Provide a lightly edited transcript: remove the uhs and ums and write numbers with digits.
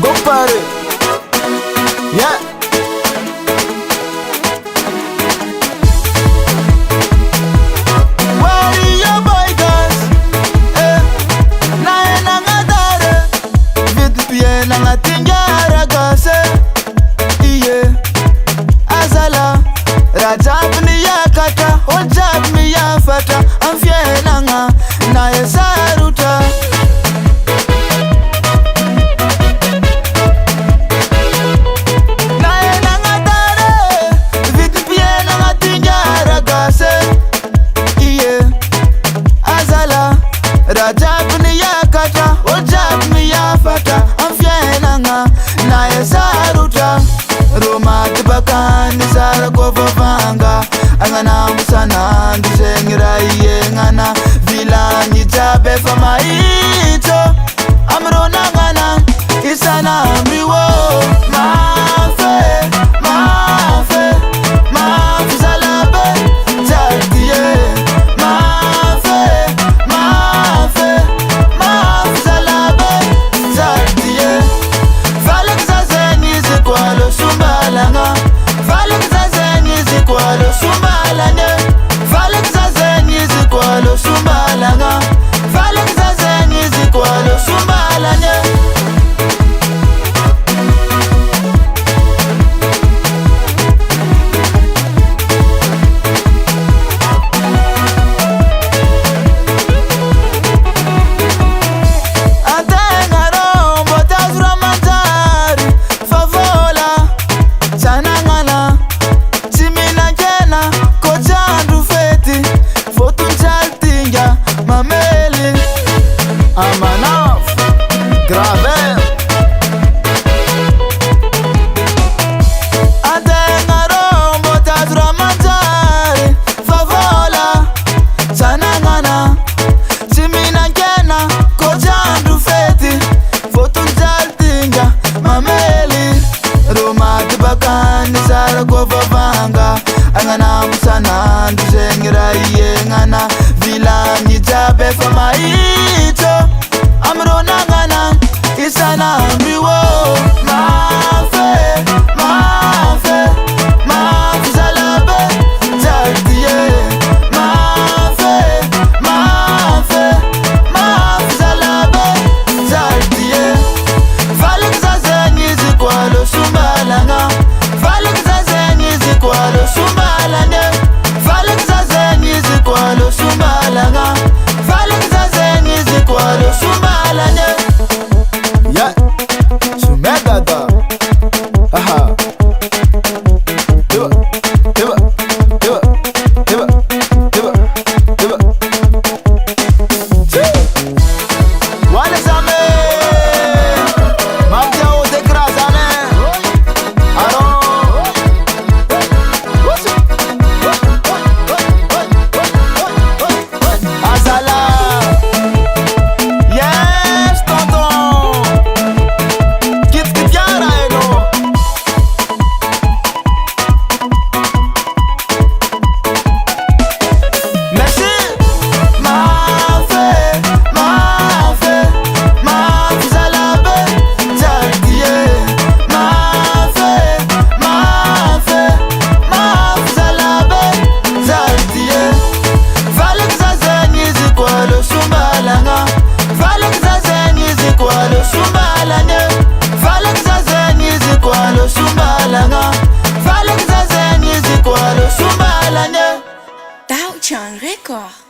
Go party. Yeah. Angana musana ndizengira yengana vilanyi jabe famaito amrona ngana isana mriwo mafe mafe mafe zalabe jadiye mafe mafe mafe zalabe jadiye falek zazeni zikwalo sumbalanga falek zazeni zikwalo sumbalanga falek zazeni zikwalo sumbalanga falek zazeni zikwalo sumbalanga angana musana ndizengira yengana vilanyi jabe famaito amrona ngana isana mriwo mafe mafe mafe zalabe jadiye mafe mafe mafe zalabe jadiye falek zazeni zikwalo sumbalanga falek zazeni zikwalo sumbalanga falek zazeni zikwalo sumbalanga falek zazeni zikwalo sumbalanga yeah sumegada aha eba eba eba eba eba eba wale zame mabjao dekrazane aro azala yes tonton kit yara eno merci mafe mafe mafe zalabe jadiye mafe mafe mafe zalabe jadiye falek zazeni zikwalo sumbalanga falek zazeni zikwalo sumbalanga falek zazeni zikwalo sumbalanga falek zazeni zikwalo sumbalanga Tao Chọn Record.